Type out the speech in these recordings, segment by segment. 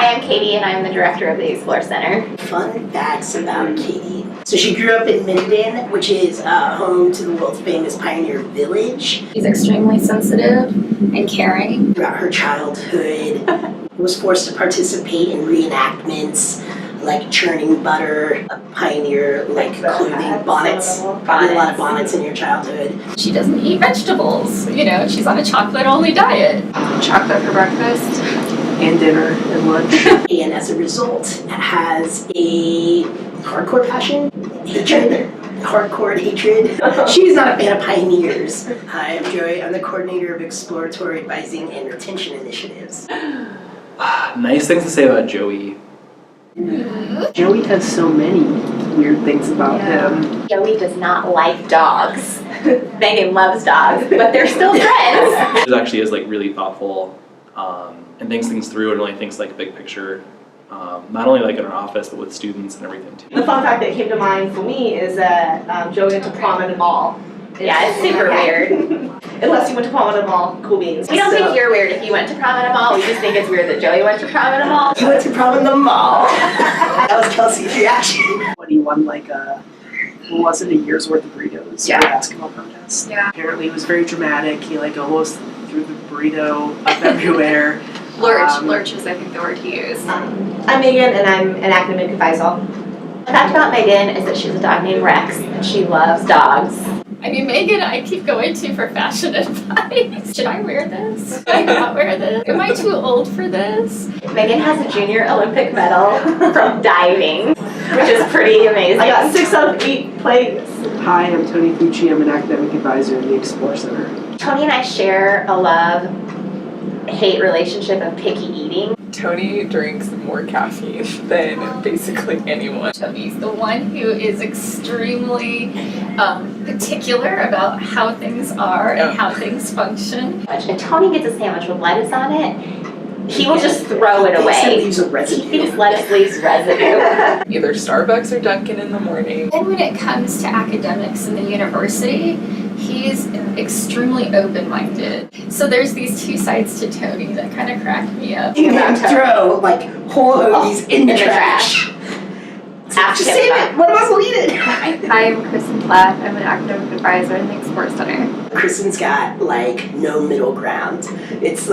Hi, I'm Katie, and I'm the director of the Explore Center. Fun facts about Katie. So she grew up in Minden, which is home to the world famous Pioneer Village. She's extremely sensitive and caring. Throughout her childhood, was forced to participate in reenactments, like churning butter, Pioneer clothing, bonnets. Probably a lot of bonnets in your childhood. She doesn't eat vegetables. She's on a chocolate-only diet. Chocolate for breakfast and dinner and lunch. And as a result, has a hardcore passion, hatred. Hardcore hatred. She's not a fan of pioneers. Hi, I'm Joey. I'm the coordinator of exploratory advising and retention initiatives. Nice things to say about Joey. Joey has so many weird things about him. Joey does not like dogs. Megan loves dogs, but they're still friends. She actually is really thoughtful and thinks things through and really thinks big picture. Not only in our office, but with students and everything too. The fun fact that came to mind for me is that Joey went to prom at a mall. Yeah, it's super weird. Unless you went to prom at a mall, cool beans. We don't think you're weird if you went to prom at a mall. We just think it's weird that Joey went to prom at a mall. You went to prom in the mall. That was Kelsey's reaction. When he won was it a year's worth of burritos at a basketball contest? Yeah. Apparently it was very dramatic. He almost threw the burrito up everywhere. Lurch is I think the word he used. I'm Megan and I'm an academic advisor. The fact about Megan is that she's a dog named Rex and she loves dogs. I mean, Megan, I keep going to for fashion advice. Should I wear this? Should I not wear this? Am I too old for this? Megan has a junior Olympic medal from diving, which is pretty amazing. I got 6 out of 8 plays. Hi, I'm Tony Fucci. I'm an academic advisor in the Explore Center. Tony and I share a love-hate relationship of picky eating. Tony drinks more caffeine than basically anyone. Tony's the one who is extremely particular about how things are and how things function. If Tony gets a sandwich with lettuce on it, he will just throw it away. Leaves a residue. He thinks lettuce leaves residue. Either Starbucks or Dunkin' in the morning. And when it comes to academics in the university, he's extremely open-minded. So there's these two sides to Tony that kind of crack me up. You can throw whole hoagies in the trash. Ask Just him save about it. One of us will eat it. Hi, I'm Kristen Platt. I'm an academic advisor in the Explore Center. Kristen's got no middle ground. It's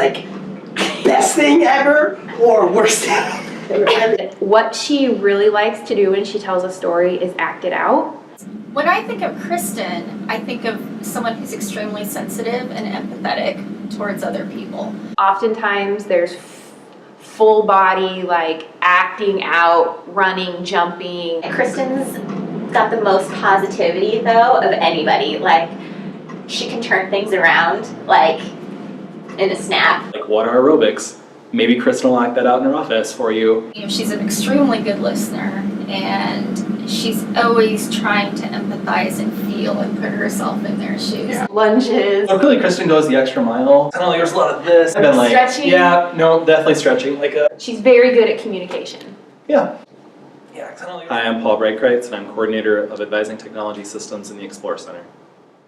best thing ever or worst thing ever. What she really likes to do when she tells a story is act it out. When I think of Kristen, I think of someone who's extremely sensitive and empathetic towards other people. Oftentimes there's full body, acting out, running, jumping. Kristen's got the most positivity, though, of anybody. She can turn things around, in a snap. Water aerobics. Maybe Kristen will act that out in her office for you. She's an extremely good listener, and she's always trying to empathize and feel and put herself in their shoes. Yeah. Lunges. Really, Kristen goes the extra mile. I don't know, there's a lot of this. I've been Stretching. Yeah, no, definitely stretching. She's very good at communication. Yeah. Hi, I'm Paul Breitkreitz, and I'm coordinator of advising technology systems in the Explore Center.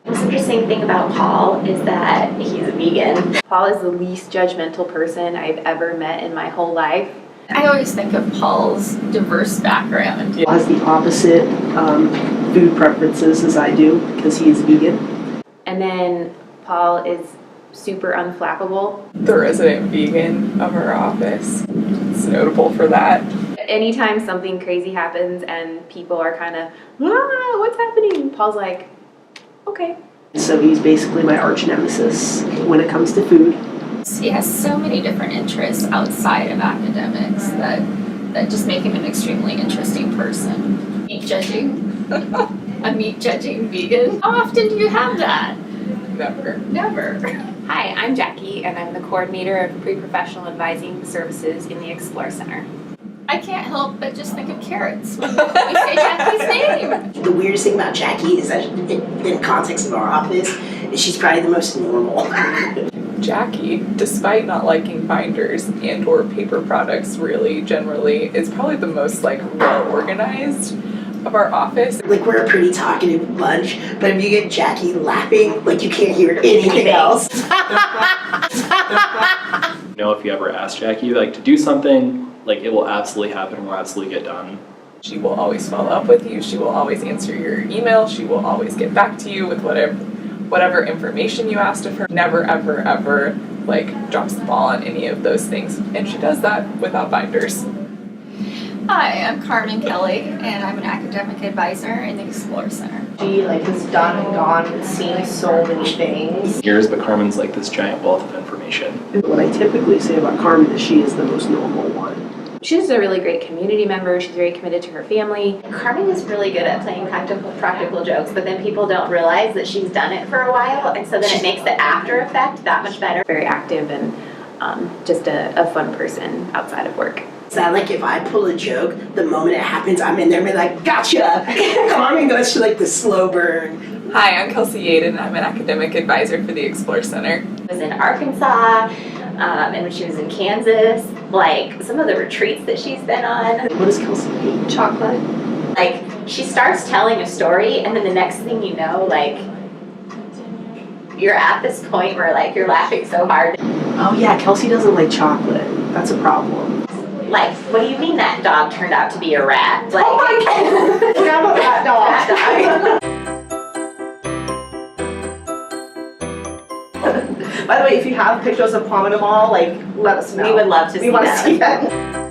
The most interesting thing about Paul is that he's a vegan. Paul is the least judgmental person I've ever met in my whole life. I always think of Paul's diverse background. Paul has the opposite food preferences as I do because he is vegan. And then Paul is super unflappable. The resident vegan of our office. It's notable for that. Anytime something crazy happens and people are kind of, what's happening? Paul's like, okay. So he's basically my arch nemesis when it comes to food. He has so many different interests outside of academics that just make him an extremely interesting person. Meat judging. A meat judging vegan. How often do you have that? Never. Hi, I'm Jackie, and I'm the coordinator of pre-professional advising services in the Explore Center. I can't help but just think of carrots when we say Jackie's name. The weirdest thing about Jackie is that in context of our office, she's probably the most normal. Jackie, despite not liking binders and or paper products really generally, is probably the most well organized of our office. We're a pretty talkative bunch, but if you get Jackie laughing, you can't hear anything else. If you ever ask Jackie to do something, Like, it will absolutely happen, will absolutely get done. She will always follow up with you. She will always answer your email. She will always get back to you with whatever information you asked of her. Never, ever, ever like drops the ball on any of those things. And she does that without binders. Hi, I'm Carmen Kelly, and I'm an academic advisor in the Explore Center. She like has done and gone and seen so many things. Years, but Carmen's like this giant wealth of information. What I typically say about Carmen is she is the most normal one. She's a really great community member. She's very committed to her family. Carmen is really good at playing practical jokes, but then people don't realize that she's done it for a while, and so then it makes the after effect that much better. Very active and just a fun person outside of work. It's not like if I pull a joke, the moment it happens, I'm in there and be like, gotcha! Carmen goes to like the slow burn. Hi, I'm Kelsey Yaden, and I'm an academic advisor for the Explore Center. I was in Arkansas, and when she was in Kansas, like some of the retreats that she's been on. What does Kelsey eat? Chocolate. Like, she starts telling a story, and then the next thing you know, like, you're at this point where, like, you're laughing so hard. Oh yeah, Kelsey doesn't like chocolate. That's a problem. Like, what do you mean that dog turned out to be a rat? Like, Oh my God! Forgot about that dog. By the way, if you have pictures of Pom and them all, like, let us know. we would love to see We want to them. see them.